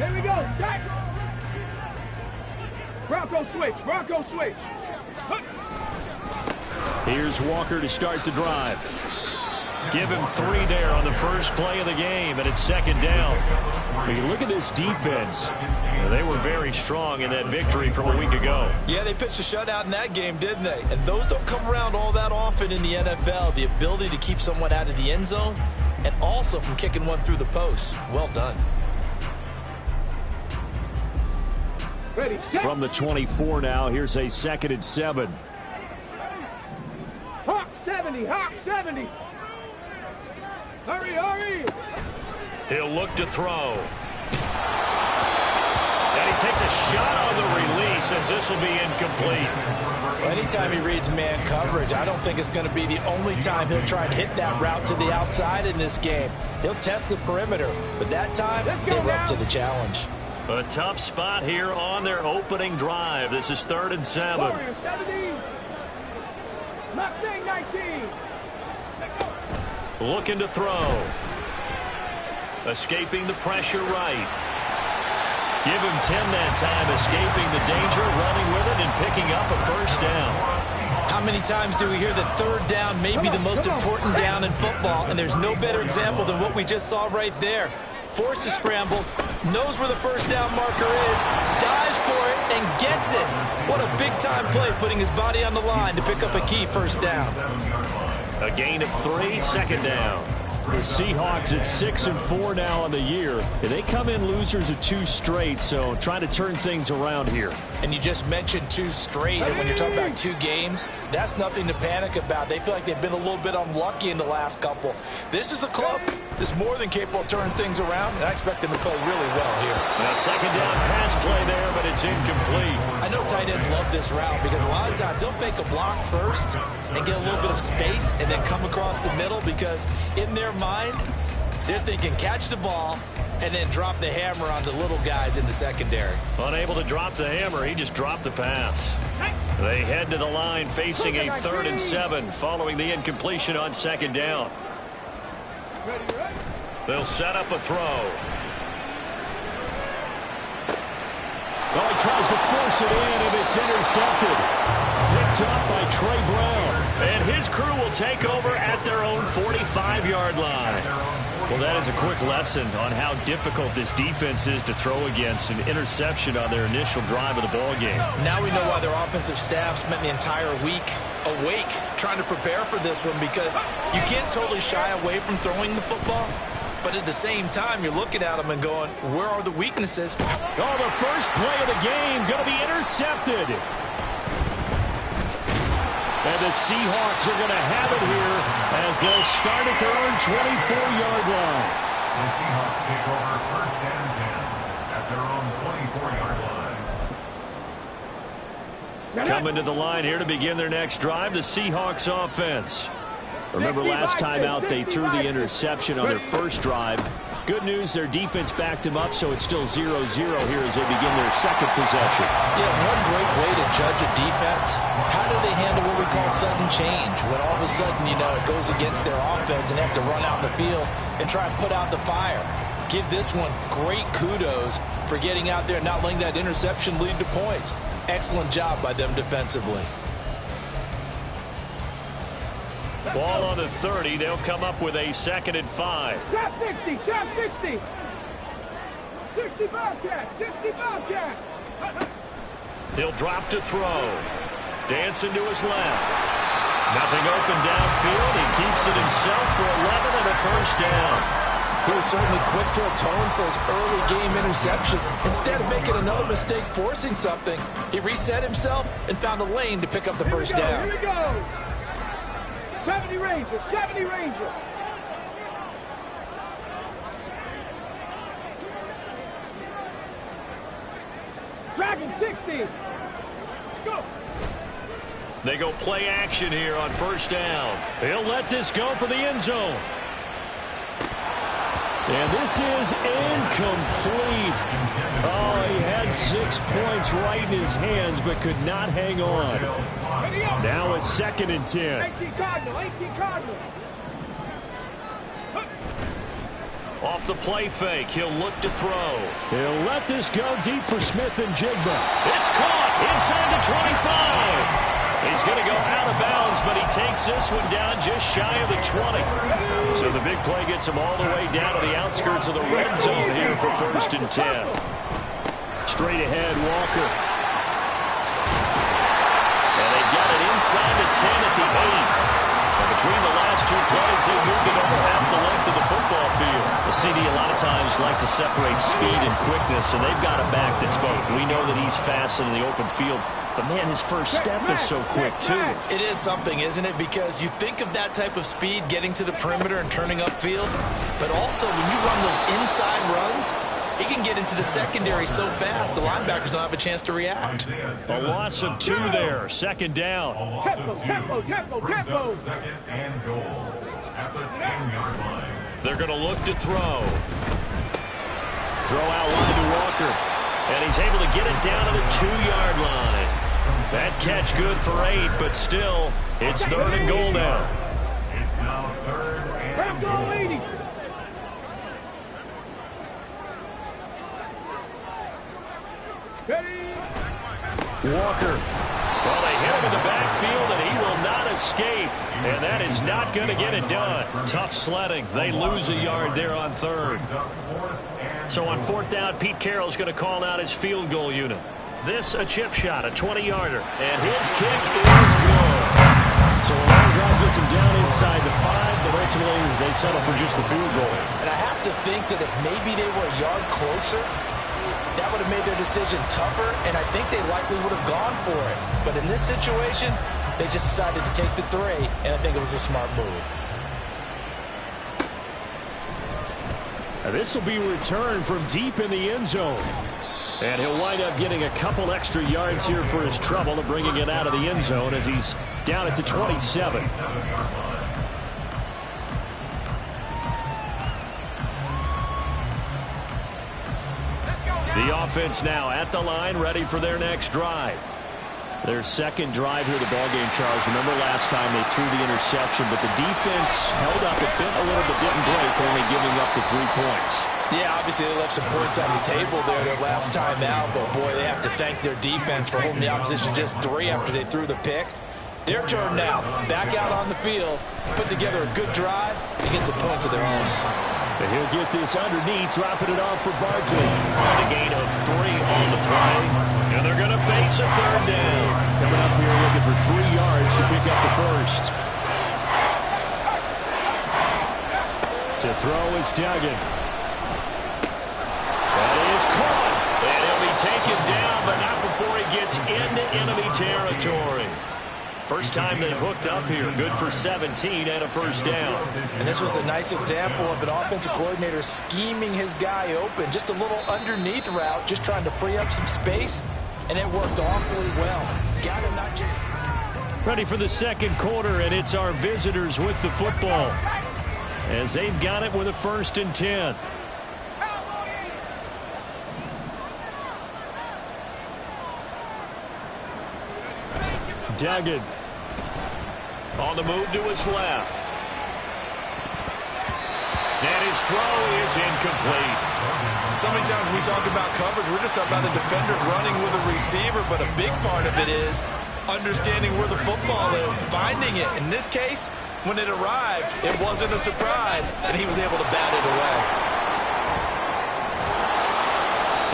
Here we go. Check. Bronco switch. Bronco switch. Here's Walker to start the drive. Give him 3 there on the first play of the game, and it's second down. When you look at this defense, they were very strong in that victory from a week ago. Yeah, they pitched a shutout in that game, didn't they? And those don't come around all that often in the NFL. The ability to keep someone out of the end zone and also from kicking one through the post. Well done. Ready, from the 24 now, here's a 2nd and 7. Hawk 70, Hawk 70. Hurry, hurry. He'll look to throw. And he takes a shot on the release as this will be incomplete. Well, anytime he reads man coverage, I don't think it's going to be the only time he'll try and hit that route to the outside in this game. He'll test the perimeter, but that time they were up to the challenge. A tough spot here on their opening drive. This is 3rd and 7. Warrior 70. Mustang 19. Looking to throw. Escaping the pressure right. Give him 10 that time, escaping the danger, running with it, and picking up a first down. How many times do we hear that 3rd down may be the most important down in football, and there's no better example than what we just saw right there. Forced to scramble, knows where the first down marker is, dives for it, and gets it. What a big-time play, putting his body on the line to pick up a key first down. A gain of 3, second down. The Seahawks at 6-4 now on the year. They come in losers of 2 straight, so trying to turn things around here. And you just mentioned 2 straight, and when you're talking about 2 games, that's nothing to panic about. They feel like they've been a little bit unlucky in the last couple. This is a club that's more than capable of turning things around, and I expect them to play really well here. A second down pass play there, but it's incomplete. I know tight ends love this route because a lot of times they'll fake a block first and get a little bit of space and then come across the middle because in their mind, they're thinking catch the ball and then drop the hammer on the little guys in the secondary. Unable to drop the hammer, he just dropped the pass. They head to the line facing a 3rd and 7 following the incompletion on second down. They'll set up a throw. Well, he tries to force it in, and it's intercepted. Picked up by Trey Brown. And his crew will take over at their own 45-yard line. Well, that is a quick lesson on how difficult this defense is to throw against. An interception on their initial drive of the ballgame. Now we know why their offensive staff spent the entire week awake trying to prepare for this one, because you can't totally shy away from throwing the football. But at the same time, you're looking at them and going, where are the weaknesses? Oh, the first play of the game going to be intercepted. And the Seahawks are going to have it here as they'll start at their own 24-yard line. The Seahawks take over 1st and 10 at their own 24-yard line. Coming to the line here to begin their next drive, the Seahawks offense. Remember last time out they threw the interception on their first drive. Good news, their defense backed them up, so it's still 0-0 here as they begin their second possession. Yeah, one great way to judge a defense, how do they handle what we call sudden change? When all of a sudden, you know, it goes against their offense and they have to run out in the field and try and put out the fire. Give this one great kudos for getting out there and not letting that interception lead to points. Excellent job by them defensively. Ball on the 30. They'll come up with a 2nd and 5. Chop 60, chop 60. 60 Bobcat, 60 Bobcat. He'll drop to throw. Dancing to his left. Nothing open downfield. He keeps it himself for 11 and a first down. He was certainly quick to atone for his early game interception. Instead of making another mistake forcing something, he reset himself and found a lane to pick up the first down. Here we go. 70 Rangers, 70 Rangers. Dragon 60. Go. They go play action here on first down. He'll let this go for the end zone. And this is incomplete. Oh, he had 6 points right in his hands, but could not hang on. Now a 2nd and 10. 18 Cardinal, 18 Cardinal. Off the play fake, he'll look to throw. He'll let this go deep for Smith and Jigba. It's caught inside the 25. He's going to go out of bounds, but he takes this one down just shy of the 20. So the big play gets him all the way down to the outskirts of the red zone here for 1st and 10. Straight ahead, Walker. And they've got it inside the 10 at the 8. And between the last two plays, they moved it over half the length of the football field. The CD a lot of times like to separate speed and quickness, and they've got a back that's both. We know that he's fast in the open field, but man, his first step is so quick too. It is something, isn't it? Because you think of that type of speed getting to the perimeter and turning upfield, but also when you run those inside runs, he can get into the secondary so fast, the linebackers don't have a chance to react. A loss of 2 there, 2nd down. Tempo. Second and goal at the 10-yard line. They're going to look to throw. Throw out wide to Walker. And he's able to get it down to the 2-yard line. That catch good for 8, but still, it's 3rd and goal now. It's now 3rd and goal. Walker. Well, they hit him in the backfield, and he will not escape. And that is not going to get it done. Tough sledding. They lose a yard there on 3rd. So on 4th down, Pete Carroll's going to call out his field goal unit. This a chip shot, a 20-yarder. And his kick is good. So a long drive gets him down inside the 5, but ultimately they settle for just the field goal. And I have to think that if maybe they were a yard closer, that would have made their decision tougher, and I think they likely would have gone for it. But in this situation, they just decided to take the 3, and I think it was a smart move. And this will be returned from deep in the end zone. And he'll wind up getting a couple extra yards here for his trouble of bringing it out of the end zone as he's down at the 27. The offense now at the line, ready for their next drive. Their 2nd drive here of the ballgame, Charles. Remember last time they threw the interception, but the defense held up. It bent a little but didn't break, only giving up the 3 points. Yeah, obviously they left some points on the table there their last time out, but boy, they have to thank their defense for holding the opposition just 3 after they threw the pick. Their turn now, back out on the field, put together a good drive to get some points of their own. And he'll get this underneath, dropping it off for Barkley. And a gain of 3 on the play. And they're going to face a 3rd down. Coming up here looking for 3 yards to pick up the 1st. To throw is Duggan. That is caught. And he'll be taken down, but not before he gets into enemy territory. First time they've hooked up here. Good for 17 and a 1st down. And this was a nice example of an offensive coordinator scheming his guy open. Just a little underneath route, just trying to free up some space, and it worked awfully well. Got to not just... Ready for the 2nd quarter, and it's our visitors with the football. As they've got it with a 1st and 10. Duggan. On the move to his left. And his throw is incomplete. So many times when we talk about coverage, we're just talking about a defender running with a receiver, but a big part of it is understanding where the football is, finding it. In this case, when it arrived, it wasn't a surprise, and he was able to bat it away.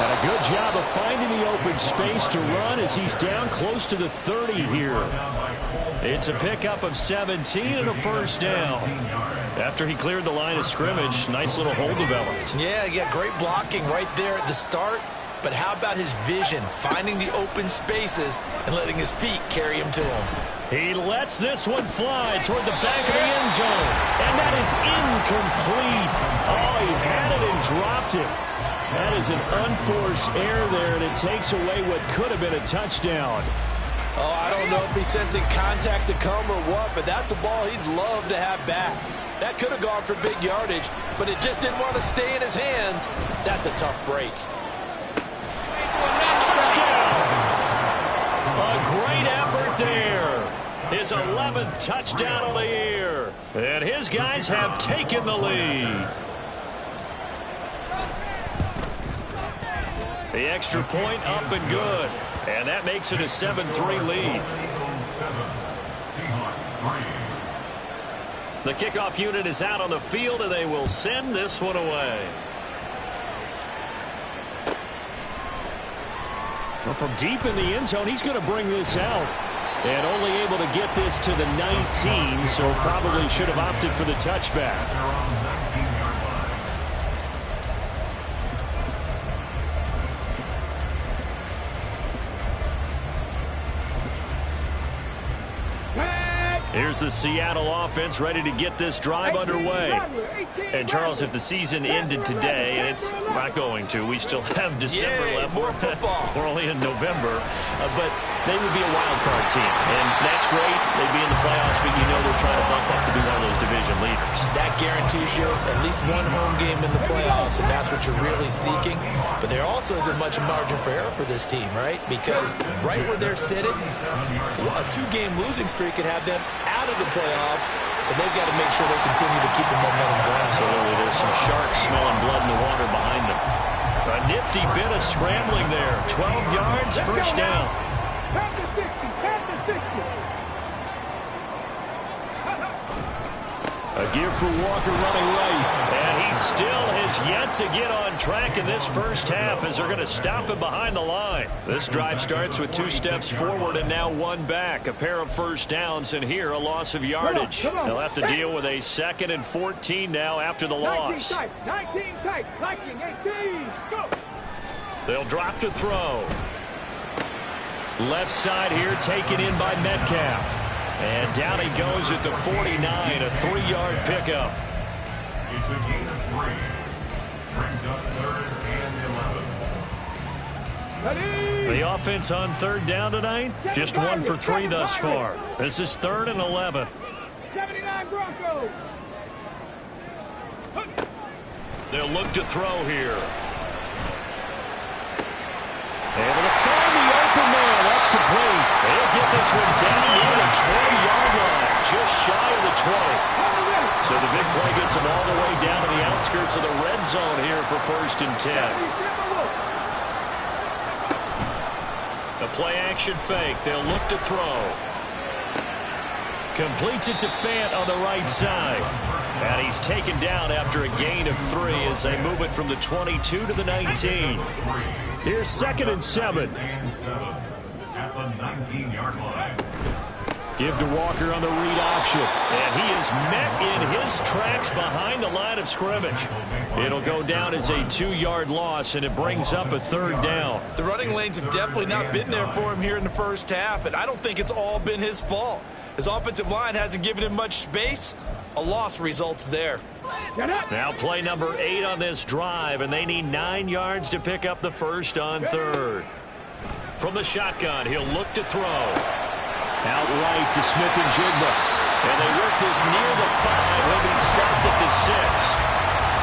And a good job of finding the open space to run as he's down close to the 30 here. It's a pickup of 17 and a 1st down. After he cleared the line of scrimmage, nice little hole developed. Yeah, great blocking right there at the start. But how about his vision, finding the open spaces and letting his feet carry him to him? He lets this one fly toward the back of the end zone. And that is incomplete. Oh, he had it and dropped it. That is an unforced error there, and it takes away what could have been a touchdown. Oh, I don't know if he's sensing contact to come or what, but that's a ball he'd love to have back. That could have gone for big yardage, but it just didn't want to stay in his hands. That's a tough break. Touchdown! A great effort there. His 11th touchdown of the year. And his guys have taken the lead. The extra point up and good. And that makes it a 7-3 lead. The kickoff unit is out on the field, and they will send this one away. Well, from deep in the end zone, he's going to bring this out. And only able to get this to the 19, so probably should have opted for the touchback. Here's the Seattle offense ready to get this drive underway. And, Charles, if the season ended today, and it's not going to, we still have December left. More football. We're only in November. But they would be a wild card team. And that's great. They'd be in the playoffs, but you know they're trying to bump up to be one of those division leaders. That guarantees you at least one home game in the playoffs, and that's what you're really seeking. But there also isn't much margin for error for this team, right? Because right where they're sitting, a 2-game losing streak could have them out of the playoffs, so they've got to make sure they continue to keep the momentum going. Absolutely. There's some sharks smelling blood in the water behind them. A nifty bit of scrambling there. 12 yards, first down. A give for Walker running right. And he still has yet to get on track in this first half as they're going to stop him behind the line. This drive starts with 2 steps forward and now 1 back. A pair of first downs, and here a loss of yardage. They'll have to deal with a 2nd and 14 now after the loss. 19 tight, 18, go! They'll drop to throw. Left side here taken in by Metcalf. And down he goes at the 49, a 3-yard pickup. It's a gain of 3. Brings up 3rd and 11. The offense on 3rd down tonight, just 1 for 3 thus far. This is 3rd and 11. 79 Broncos. They'll look to throw here. Able to find the open man. That's complete. They'll get this one down near the 20-yard line, just shy of the 20. So the big play gets them all the way down to the outskirts of the red zone here for 1st and 10. A play-action fake. They'll look to throw. Completes it to Fant on the right side. And he's taken down after a gain of 3 as they move it from the 22 to the 19. Here's 2nd and 7. At the 19-yard line. Give to Walker on the read option. And he is met in his tracks behind the line of scrimmage. It'll go down as a 2-yard loss, and it brings up a 3rd down. The running lanes have definitely not been there for him here in the first half, and I don't think it's all been his fault. His offensive line hasn't given him much space. A loss results there. Now play number 8 on this drive, and they need 9 yards to pick up the 1st on 3rd. From the shotgun, he'll look to throw. Out right to Smith and Jigba. And they work this near the 5. He'll be stopped at the 6.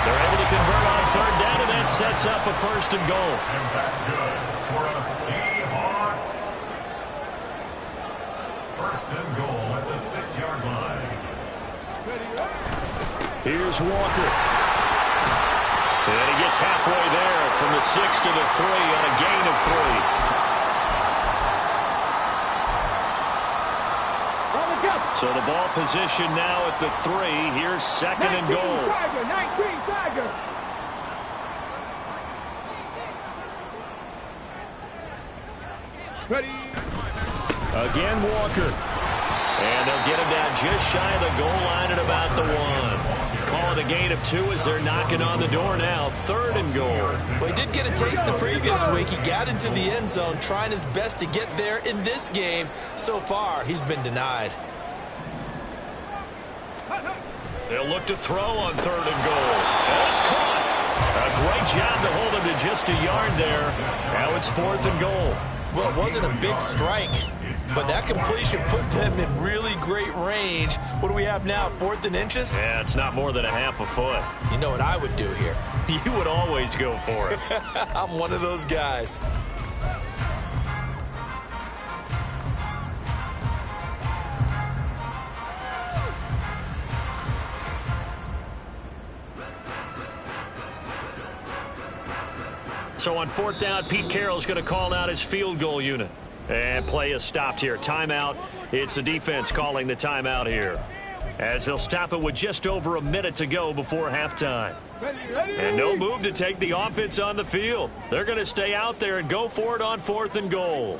They're able to convert on 3rd down, and that sets up a 1st and goal. And that's good for a Seahawks. 1st and goal at the 6-yard line. Here's Walker. And he gets halfway there from the 6 to the 3 on a gain of 3. So the ball position now at the 3. Here's 2nd and goal. 19 Tiger. Ready. Again, Walker. And they'll get him down just shy of the goal line at about the 1. Call it a gain of 2 as they're knocking on the door now. 3rd and goal. Well, he did get a taste the previous week. He got into the end zone, trying his best to get there in this game. So far, he's been denied. They'll look to throw on 3rd and goal. And it's caught. A great job to hold him to just a yard there. Now it's 4th and goal. Well, it wasn't a big strike, but that completion put them in really great range. What do we have now, 4th and inches? Yeah, it's not more than a half a foot. You know what I would do here? You would always go for it. I'm one of those guys. So on 4th down, Pete Carroll's going to call out his field goal unit. And play is stopped here. Timeout. It's the defense calling the timeout here, as they'll stop it with just over a minute to go before halftime. And no move to take the offense on the field. They're going to stay out there and go for it on 4th and goal.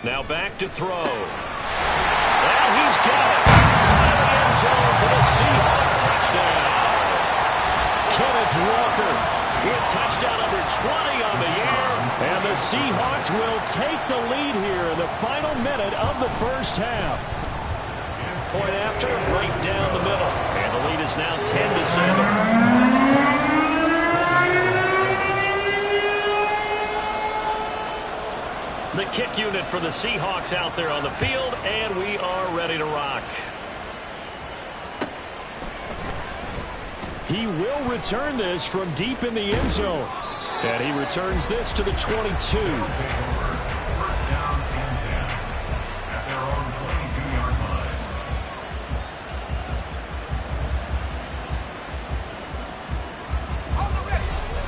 Now back to throw. And he's got it. Caught in the end zone for the Seahawks touchdown. Kenneth Walker with touchdown number 20 on the year. And the Seahawks will take the lead here in the final minute of the first half. Point after, right down the middle. And the lead is now 10-7. The kick unit for the Seahawks out there on the field, and we are ready to rock. He will return this from deep in the end zone. And he returns this to the 22. First down and 10 at their own 22-yard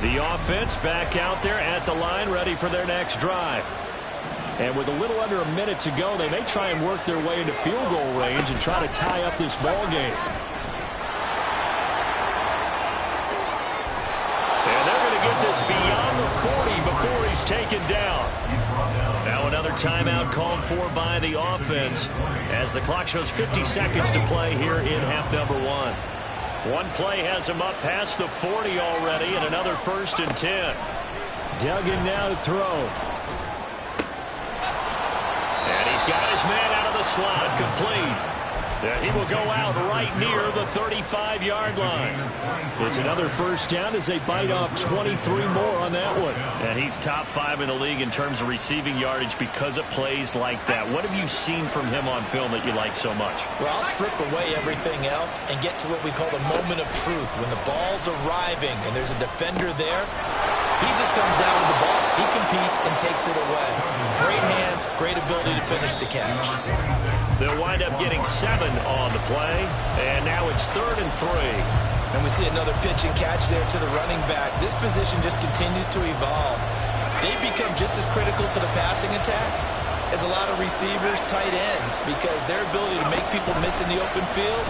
line. The offense back out there at the line, ready for their next drive. And with a little under a minute to go, they may try and work their way into field goal range and try to tie up this ball game. Get this beyond the 40 before he's taken down. Now another timeout called for by the offense as the clock shows 50 seconds to play here in half number 1. One play has him up past the 40 already, and another 1st and 10. Duggan now to throw. And he's got his man out of the slot, complete. He will go out right near the 35-yard line. It's another first down as they bite off 23 more on that one. And he's top 5 in the league in terms of receiving yardage because of plays like that. What have you seen from him on film that you like so much? Well, I'll strip away everything else and get to what we call the moment of truth. When the ball's arriving and there's a defender there, he just comes down with the ball. He competes and takes it away. Great hands, great ability to finish the catch. They'll wind up getting 7 on the play, and now it's 3rd and 3. And we see another pitch and catch there to the running back. This position just continues to evolve. They become just as critical to the passing attack as a lot of receivers, tight ends, because their ability to make people miss in the open field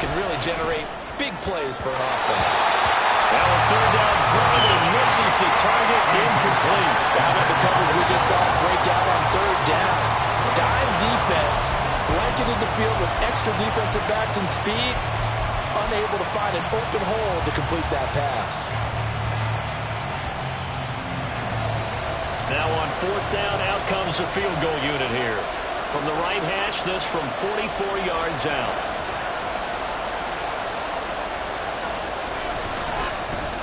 can really generate big plays for an offense. Now a 3rd down throw and misses the target, incomplete. How about the coverage we just saw break out on 3rd down? Dime defense, blanketed the field with extra defensive backs and speed, unable to find an open hole to complete that pass. Now on 4th down, out comes the field goal unit here. From the right hash, this from 44 yards out.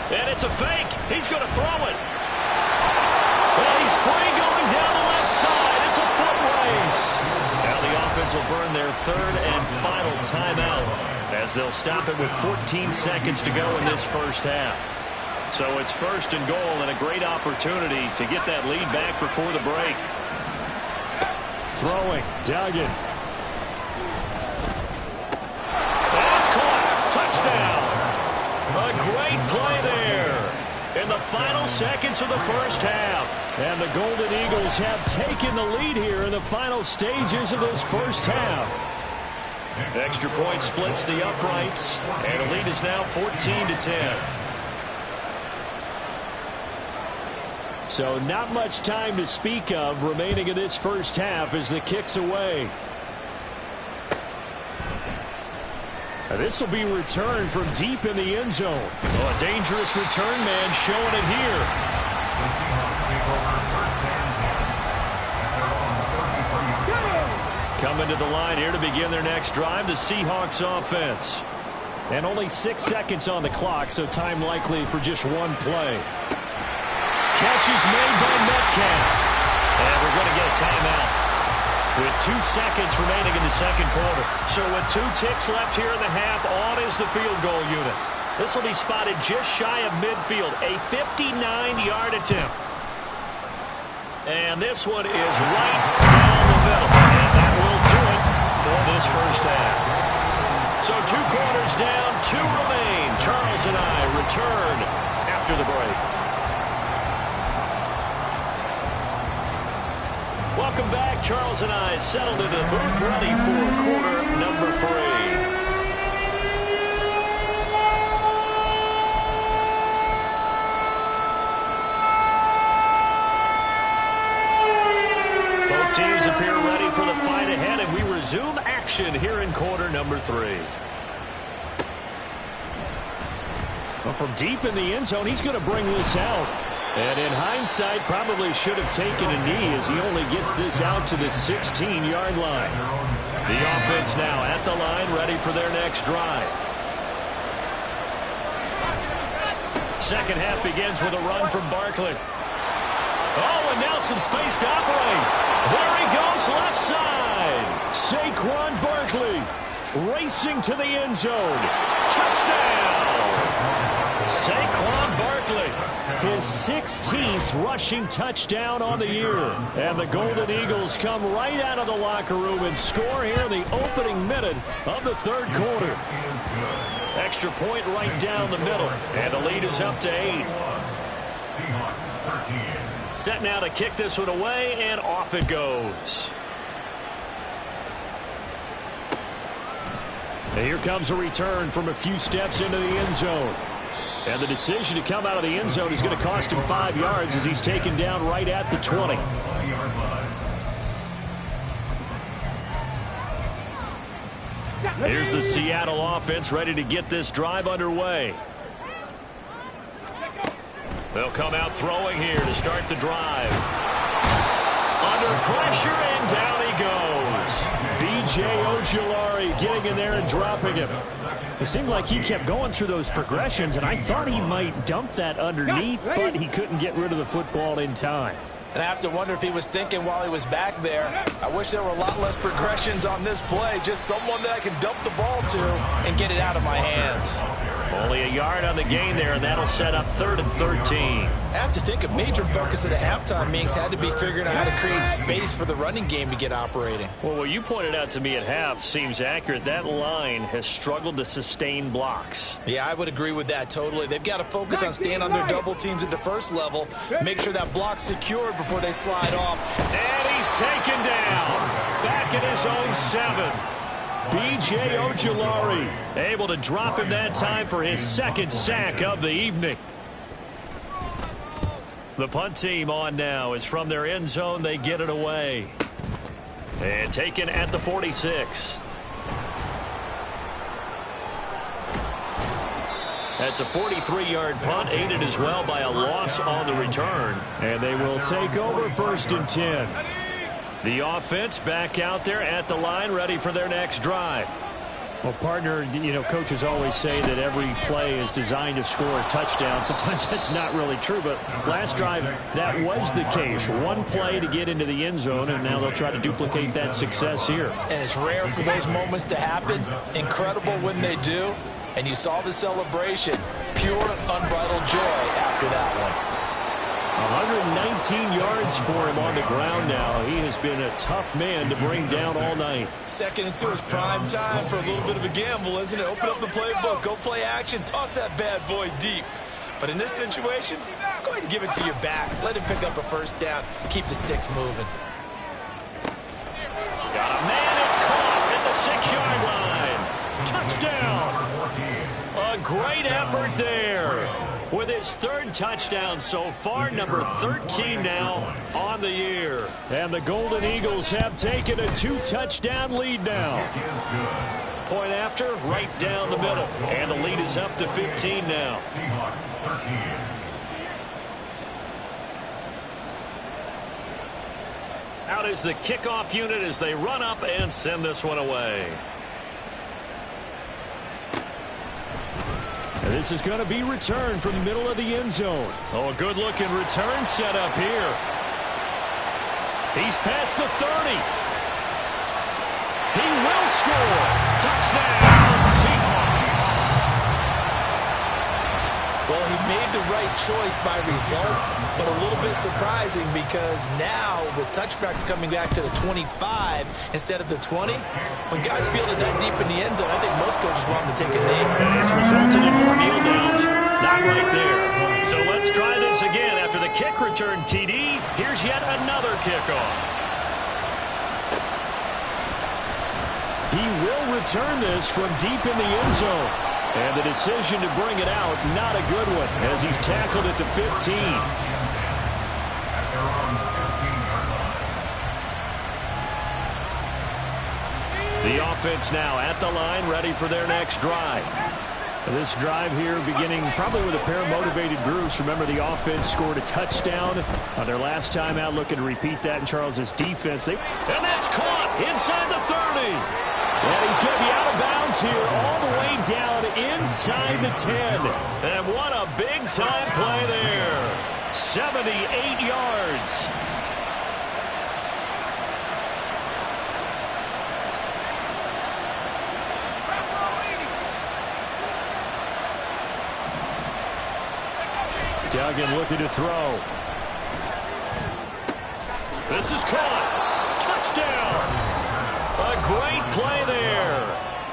And it's a fake. He's going to throw it. And he's free going down the left side. It's a foot race. Now the offense will burn their 3rd and final timeout as they'll stop it with 14 seconds to go in this first half. So it's 1st and goal and a great opportunity to get that lead back before the break. Throwing, Duggan. That's caught. Touchdown. A great play there in the final seconds of the first half. And the Golden Eagles have taken the lead here in the final stages of this first half. Extra point splits the uprights, and the lead is now 14-10. So not much time to speak of remaining in this first half as the kick's away. This will be returned from deep in the end zone. Oh, a dangerous return man showing it here. The Seahawks take over 1st and 10 at their own 33-yard line. Coming to the line here to begin their next drive, the Seahawks offense. And only 6 seconds on the clock, so time likely for just one play. Catch is made by Metcalf. And we're going to get a timeout with 2 seconds remaining in the second quarter. So with 2 ticks left here in the half, on is the field goal unit. This will be spotted just shy of midfield, a 59-yard attempt. And this one is right down the middle. And that will do it for this first half. So 2 quarters down, 2 remain. Charles and I return after the break. Welcome back. Charles and I settled into the booth, ready for quarter number 3. Teams appear ready for the fight ahead, and we resume action here in quarter number 3. Well, from deep in the end zone, he's going to bring this out. And in hindsight, probably should have taken a knee as he only gets this out to the 16-yard line. The offense now at the line, ready for their next drive. Second half begins with a run from Barkley. Oh, and now some space to operate. There he goes, left side. Saquon Barkley racing to the end zone. Touchdown! Saquon Barkley, his 16th rushing touchdown on the year. And the Golden Eagles come right out of the locker room and score here in the opening minute of the third quarter. Extra point right down the middle. And the lead is up to 8. Set now to kick this one away, and off it goes. And here comes a return from a few steps into the end zone. And the decision to come out of the end zone is going to cost him 5 yards as he's taken down right at the 20. Here's the Seattle offense ready to get this drive underway. They'll come out throwing here to start the drive. Under pressure, and down he goes. B.J. Ojulari getting in there and dropping him. It seemed like he kept going through those progressions, and I thought he might dump that underneath, but he couldn't get rid of the football in time. And I have to wonder if he was thinking while he was back there, I wish there were a lot less progressions on this play. Just someone that I can dump the ball to and get it out of my hands. Only a yard on the gain there, and that'll set up 3rd and 13. I have to think a major focus of the halftime meetings had to be figuring out how to create space for the running game to get operating. Well, what you pointed out to me at half seems accurate. That line has struggled to sustain blocks. Yeah, I would agree with that totally. They've got to focus on staying on their double teams at the first level, make sure that block's secured before they slide off. And he's taken down. Back at his own 7. B.J. Ojulari able to drop him that time for his 2nd sack of the evening. The punt team on now is from their end zone. They get it away. And taken at the 46. That's a 43-yard punt, aided as well by a loss on the return. And they will take over 1st and 10. The offense back out there at the line, ready for their next drive. Well, partner, you know, coaches always say that every play is designed to score a touchdown. Sometimes that's not really true, but last drive, that was the case. One play to get into the end zone, and now they'll try to duplicate that success here. And it's rare for those moments to happen. Incredible when they do. And you saw the celebration. Pure, unbridled joy after that one. 119 yards for him on the ground now. He has been a tough man to bring down all night. 2nd and 2 is prime time for a little bit of a gamble, isn't it? Open up the playbook, go play action, toss that bad boy deep. But in this situation, go ahead and give it to your back. Let him pick up a 1st down. Keep the sticks moving. Got a man. It's caught at the 6-yard line. Touchdown. A great effort there. With his 3rd touchdown so far, number 13 now on the year. And the Golden Eagles have taken a 2-touchdown lead now. Point after, right down the middle. And the lead is up to 15 now. Out is the kickoff unit as they run up and send this one away. And this is going to be returned from the middle of the end zone. Oh, a good-looking return set up here. He's past the 30. He will score. Touchdown, Seahawks. Well, he made the right choice by result, but a little bit surprising because now with touchbacks coming back to the 25 instead of the 20, when guys fielded that deep in the end zone, I think most coaches want them to take a knee. And it's resulted in more kneel downs. Not right there. So let's try this again. After the kick return TD, here's yet another kickoff. He will return this from deep in the end zone. And the decision to bring it out, not a good one, as he's tackled at the 15. At their own 15-yard line. The offense now at the line, ready for their next drive. This drive here beginning probably with a pair of motivated groups. Remember, the offense scored a touchdown on their last time out, looking to repeat that in Charles's defense. And that's caught inside the 30. And he's going to be out of bounds here all the way down inside the 10. And what a big-time play there. 78 yards. Duggan looking to throw. This is caught. Touchdown. A great play there.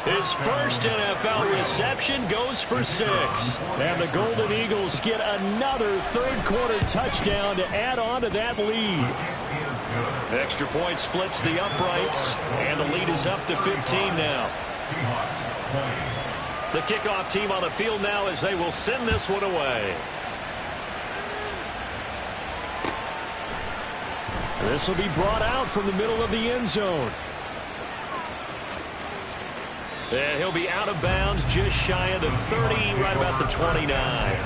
His first NFL reception goes for 6. And the Golden Eagles get another third-quarter touchdown to add on to that lead. Extra point splits the uprights, and the lead is up to 15 now. The kickoff team on the field now as they will send this one away. This will be brought out from the middle of the end zone. And he'll be out of bounds just shy of the 30, right about the 29.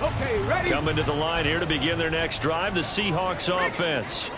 Okay, ready? Coming to the line here to begin their next drive, the Seahawks offense.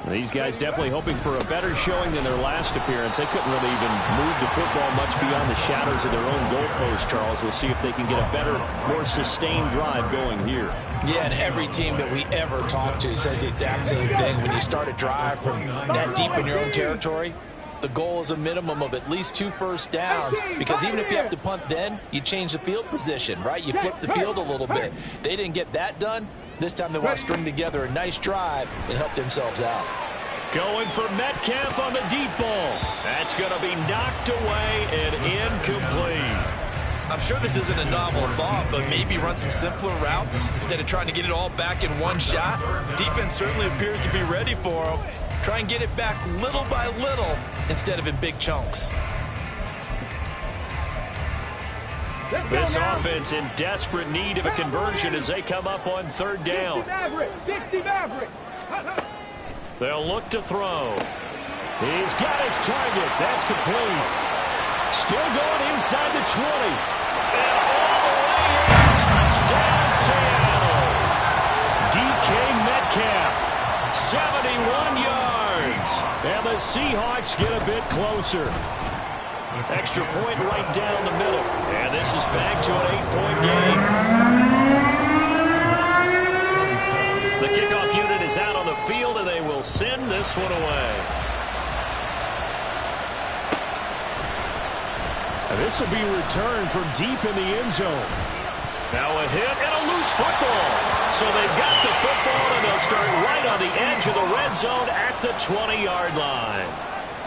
These guys definitely hoping for a better showing than their last appearance. They couldn't really even move the football much beyond the shadows of their own goalpost, Charles. We'll see if they can get a better, more sustained drive going here. Yeah, and every team that we ever talk to says the exact same thing. When you start a drive from that deep in your own territory, the goal is a minimum of at least 2 first downs, because even if you have to punt then, you change the field position, right? You flip the field a little bit. They didn't get that done. This time they want to string together a nice drive and help themselves out. Going for Metcalf on the deep ball. That's going to be knocked away and incomplete. I'm sure this isn't a novel thought, but maybe run some simpler routes instead of trying to get it all back in one shot. Defense certainly appears to be ready for them. Try and get it back little by little instead of in big chunks. This offense in desperate need of a conversion as they come up on third down. 60 Maverick. They'll look to throw. He's got his target. That's complete. Still going inside the 20. And all the way in. Touchdown, Seattle. DK Metcalf. 71 yards. And the Seahawks get a bit closer. Extra point right down the middle. And this is back to an 8-point game. The kickoff unit is out on the field, and they will send this one away. And this will be returned from deep in the end zone. Now a hit and a loose football. So they've got the football, and they'll start right on the edge of the red zone at the 20-yard line.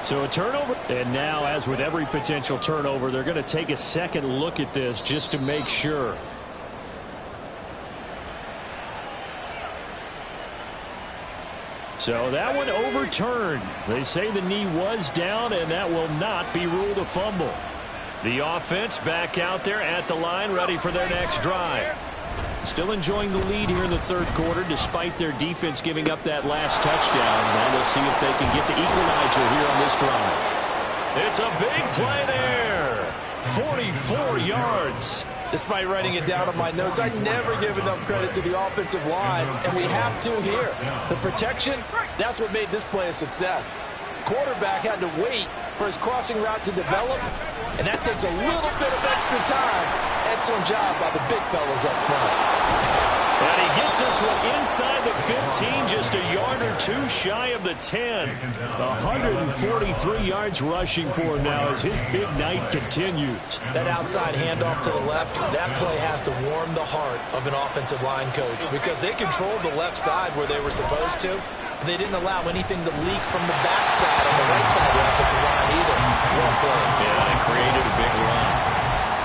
So a turnover. And now, as with every potential turnover, they're going to take a second look at this just to make sure. So that one overturned. They say the knee was down, and that will not be ruled a fumble. The offense back out there at the line, ready for their next drive. Still enjoying the lead here in the third quarter, despite their defense giving up that last touchdown. Now we'll see if they can get the equalizer here on this drive. It's a big play there. 44 yards. Despite writing it down on my notes, I never give enough credit to the offensive line, and we have to here. The protection, that's what made this play a success. Quarterback had to wait for his crossing route to develop, and that takes a little bit of extra time. Excellent job by the big fellas up front. And he gets this one inside the 15, just a yard or two shy of the 10. 143 yards rushing for him now as his big night continues. That outside handoff to the left, that play has to warm the heart of an offensive line coach, because they controlled the left side where they were supposed to. They didn't allow anything to leak from the backside on the right side of the offensive line either. Well played. Yeah, they created a big run.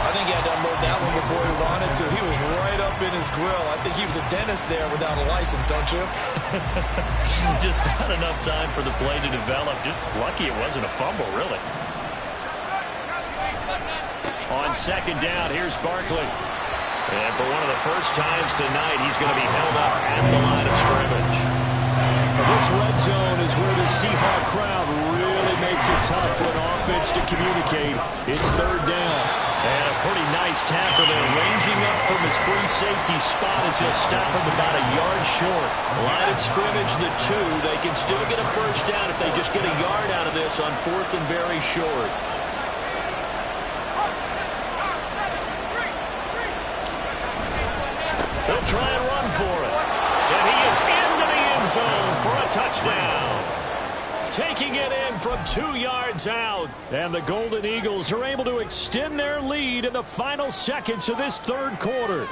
I think he had to unload that one before he wanted to. He was right up in his his grill. I think he was a dentist there without a license, don't you? Just not enough time for the play to develop. Just lucky it wasn't a fumble, really. On second down, here's Barkley. And for one of the first times tonight, he's going to be held up at the line of scrimmage. This red zone is where the Seahawk crowd really makes it tough for an offense to communicate. It's third down. And a pretty nice tackle there, ranging up from his free safety spot as he'll stop him about a yard short. Line of scrimmage, the 2. They can still get a first down if they just get a yard out of this on 4th and very short. They'll try and run for it. And he is into the end zone for a touchdown. Taking it in from 2 yards out. And the Golden Eagles are able to extend their lead in the final seconds of this third quarter.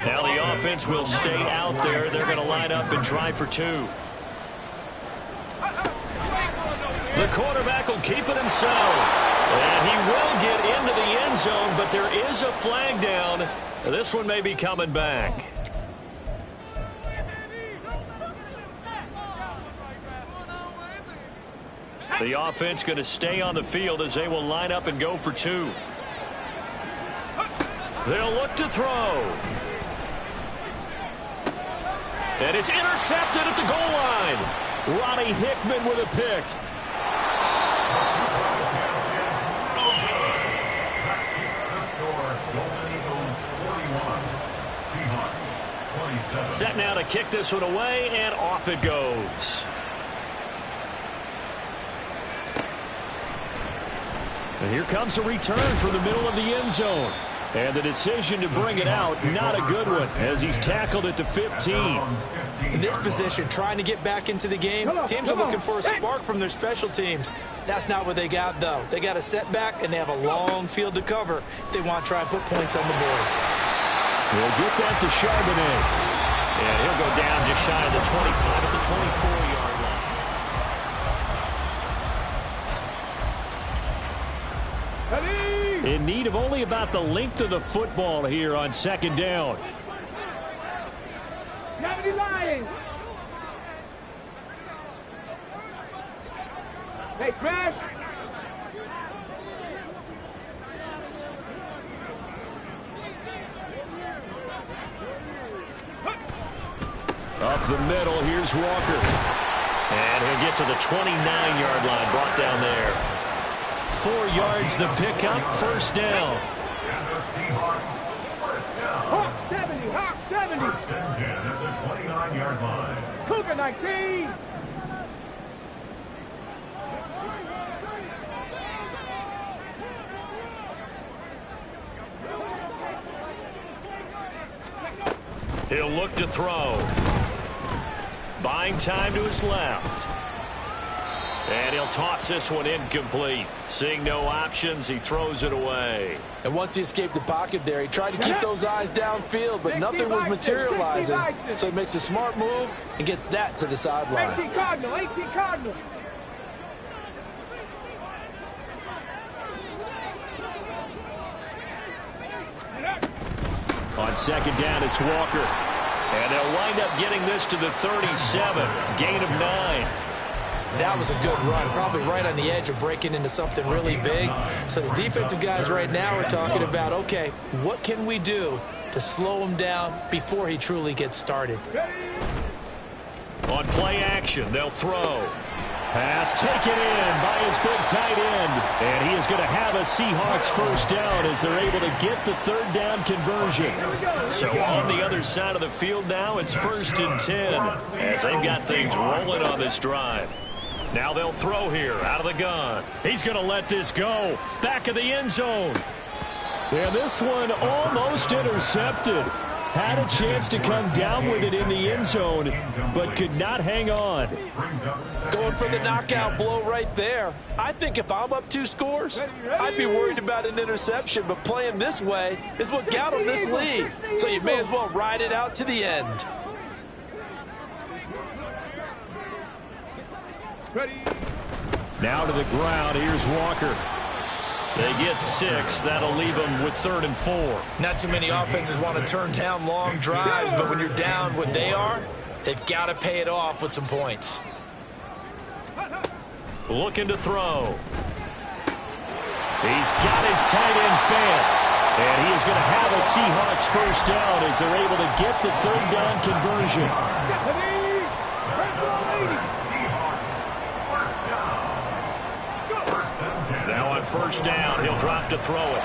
Now the offense will stay out there. They're going to line up and try for 2. The quarterback will keep it himself. And he will get into the end zone, but there is a flag down. This one may be coming back. The offense going to stay on the field as they will line up and go for 2. They'll look to throw. And it's intercepted at the goal line. Ronnie Hickman with a pick. Set now to kick this one away, and off it goes. And here comes a return from the middle of the end zone. And the decision to bring it out, not a good one, as he's tackled at the 15. In this position, trying to get back into the game, teams are looking for a spark from their special teams. That's not what they got, though. They got a setback, and they have a long field to cover if they want to try and put points on the board. We'll get that to Charbonnet. And he'll go down just shy of the 25 at the 24-yard line. In need of only about the length of the football here on second down. Lions. Hey, smash. Up the middle, here's Walker. And he'll get to the 29-yard line, brought down there. 4 yards the pickup, first down. And the Seahawks, first down. Hawk 70, Hawk 70. First and 10 at the 29-yard line. Cougar 19. He'll look to throw. Buying time to his left. And he'll toss this one incomplete. Seeing no options, he throws it away. And once he escaped the pocket there, he tried to keep those eyes downfield, but nothing was materializing. So he makes a smart move and gets that to the sideline. 18 Cardinal, 18 Cardinal. On second down, it's Walker. And they'll wind up getting this to the 37. Gain of 9. That was a good run, probably right on the edge of breaking into something really big. So the defensive guys right now are talking about, okay, what can we do to slow him down before he truly gets started? On play action, they'll throw. Pass taken in by his big tight end. And he is going to have a Seahawks first down as they're able to get the third down conversion. So on the other side of the field now, it's first and 10 as they've got things rolling on this drive. Now they'll throw here out of the gun. He's going to let this go. Back of the end zone. And this one almost intercepted. Had a chance to come down with it in the end zone, but could not hang on. Going for the knockout blow right there. I think if I'm up 2 scores, I'd be worried about an interception, but playing this way is what got him this lead. So you may as well ride it out to the end. Now to the ground, here's Walker. They get 6. That'll leave them with 3rd and 4. Not too many offenses want to turn down long drives, but when you're down what they are, they've got to pay it off with some points. Looking to throw. He's got his tight end fan. And he is going to have a Seahawks first down as they're able to get the 3rd down conversion. Now on first down, he'll drop to throw it.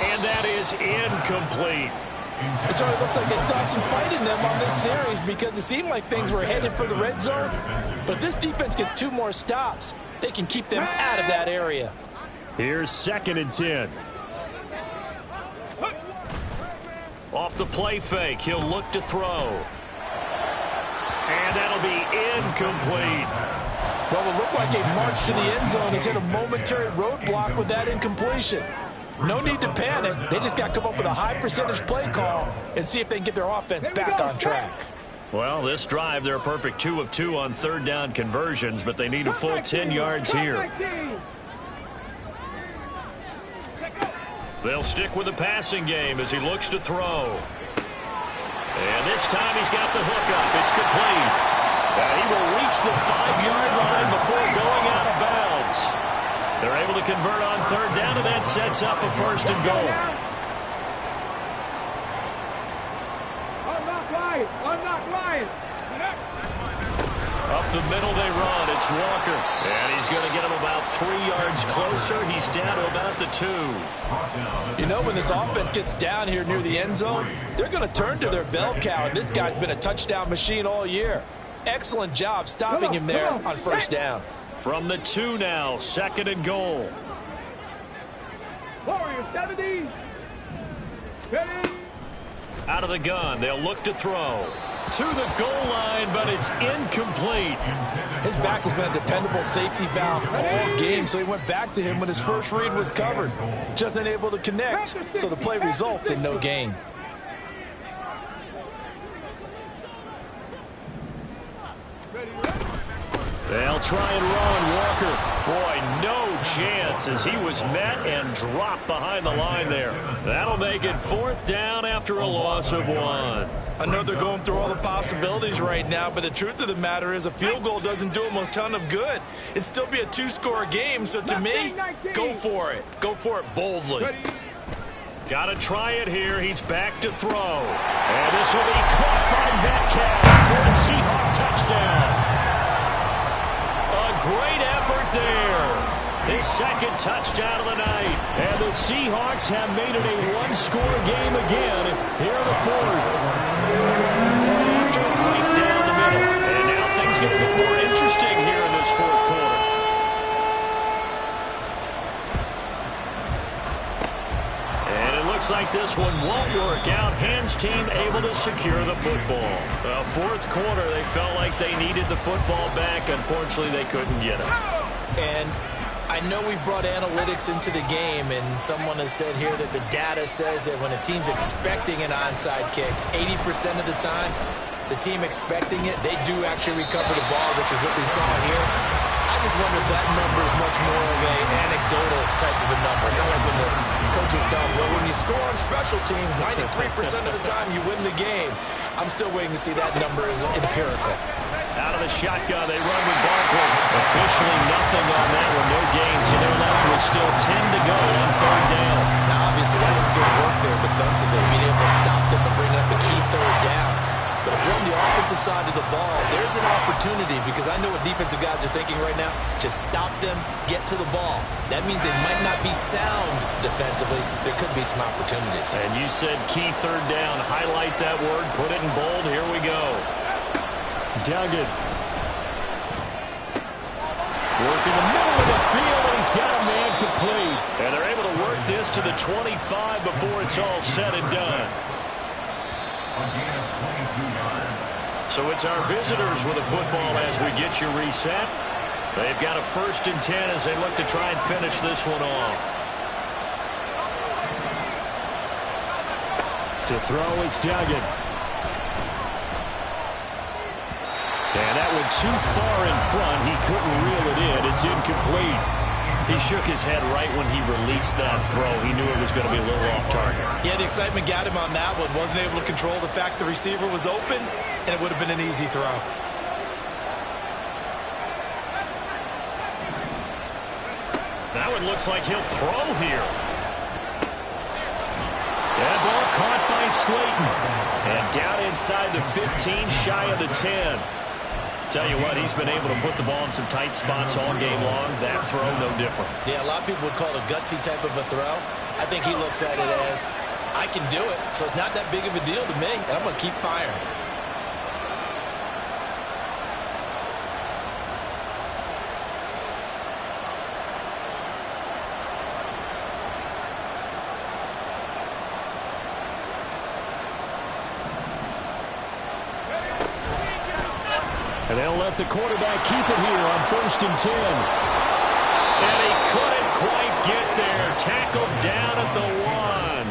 And that is incomplete. So it looks like they stopped some fight in them on this series because it seemed like things were headed for the red zone. But if this defense gets 2 more stops, they can keep them out of that area. Here's 2nd and 10. Off the play fake, he'll look to throw. And that'll be incomplete. Well, it looked like a march to the end zone has hit a momentary roadblock with that incompletion. No need to panic. They just got to come up with a high percentage play call and see if they can get their offense back on track. Well, this drive, they're a perfect 2 of 2 on 3rd down conversions, but they need a full 10 yards here. They'll stick with the passing game as he looks to throw. And this time he's got the hook up. It's complete. And he will reach the 5-yard line before going out of bounds. They're able to convert on 3rd down, and that sets up a 1st and goal. Unlock Lions. Up the middle they run. It's Walker. And he's going to get him about 3 yards closer. He's down to about the 2. You know, when this offense gets down here near the end zone, they're going to turn to their bell cow, and this guy's been a touchdown machine all year. Excellent job stopping him there on first down. From the 2 now, 2nd and goal. Warriors 70. Ready. Out of the gun, they'll look to throw. To the goal line, but it's incomplete. His back has been a dependable safety valve all game, so he went back to him when his first read was covered. Just unable to connect, so the play results in no gain. They'll try and run Walker. Boy, no chance as he was met and dropped behind the line there. That'll make it 4th down after a loss of 1. I know they're going through all the possibilities right now, but the truth of the matter is a field goal doesn't do them a ton of good. It'd still be a 2-score game, so to me, go for it. Go for it boldly. Got to try it here. He's back to throw. And this will be caught by Metcalf for a Seahawk touchdown. Great effort there. His 2nd touchdown of the night. And the Seahawks have made it a 1-score game again here in the 4th. After right down the middle. And now things get a bit more interesting here in this 4th quarter. And it looks like this one won't work out. Hans team able to secure the football. 4th quarter, they felt like they needed the football back. Unfortunately, they couldn't get it. And I know we brought analytics into the game, and someone has said here that the data says that when a team's expecting an onside kick, 80% of the time, the team expecting it, they do actually recover the ball, which is what we saw here. I just wonder if that number is much more of an anecdotal type of a number. Kind of like when the coaches tell us, well, when you score on special teams, 93% of the time you win the game. I'm still waiting to see that number is empirical. Out of the shotgun, they run with Barkley. Officially nothing on that one, no gain, so they're left with still 10 to go on 3rd down. Now, obviously, that's some good work there defensively, being able to stop them and bring up a key 3rd down. But if you're on the offensive side of the ball, there's an opportunity because I know what defensive guys are thinking right now. Just stop them, get to the ball. That means they might not be sound defensively. There could be some opportunities. And you said key 3rd down. Highlight that word. Put it in bold. Here we go. Duggan. Working the middle of the field, and he's got a man complete. And they're able to work this to the 25 before it's all said and done. So it's our visitors with the football as we get you reset. They've got a 1st and 10 as they look to try and finish this one off. To throw is Duggan. And that went too far in front. He couldn't reel it in. It's incomplete. He shook his head right when he released that throw. He knew it was going to be a little off target. Yeah, the excitement got him on that one. Wasn't able to control the fact the receiver was open, and it would have been an easy throw. That one looks like he'll throw here. That ball caught by Slayton. And down inside the 15, shy of the 10. Tell you what, he's been able to put the ball in some tight spots all game long. That throw, no different. Yeah, a lot of people would call it a gutsy type of a throw. I think he looks at it as, I can do it, so it's not that big of a deal to me, and I'm going to keep firing. And they'll let the quarterback keep it here on 1st and 10. And he couldn't quite get there. Tackled down at the 1.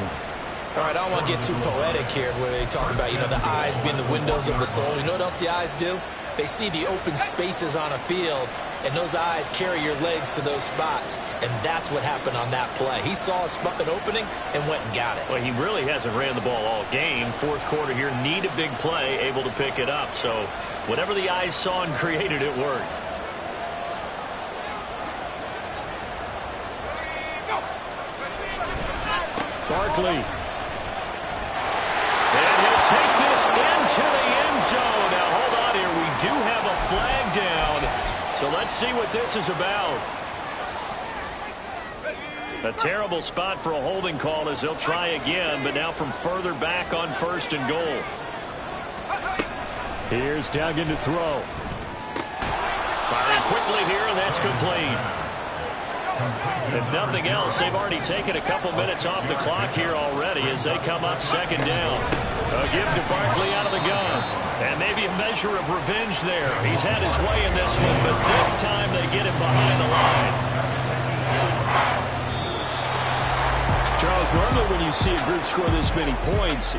All right, I don't want to get too poetic here where they talk about, the eyes being the windows of the soul. You know what else the eyes do? They see the open spaces on a field, and those eyes carry your legs to those spots, and that's what happened on that play. He saw an opening and went and got it. Well, he really hasn't ran the ball all game. 4th quarter here, need a big play, able to pick it up. So whatever the eyes saw and created, it worked. Barkley. And he'll take this into the end zone. Now, hold on here. We do have a flag down. So let's see what this is about. A terrible spot for a holding call as they'll try again, but now from further back on 1st and goal. Here's Duggan to throw. Firing quickly here, and that's complete. If nothing else, they've already taken a couple minutes off the clock here already as they come up 2nd down. A give to Barkley out of the gun. And maybe a measure of revenge there. He's had his way in this one, but this time they get him behind the line. Charles, normally when you see a group score this many points,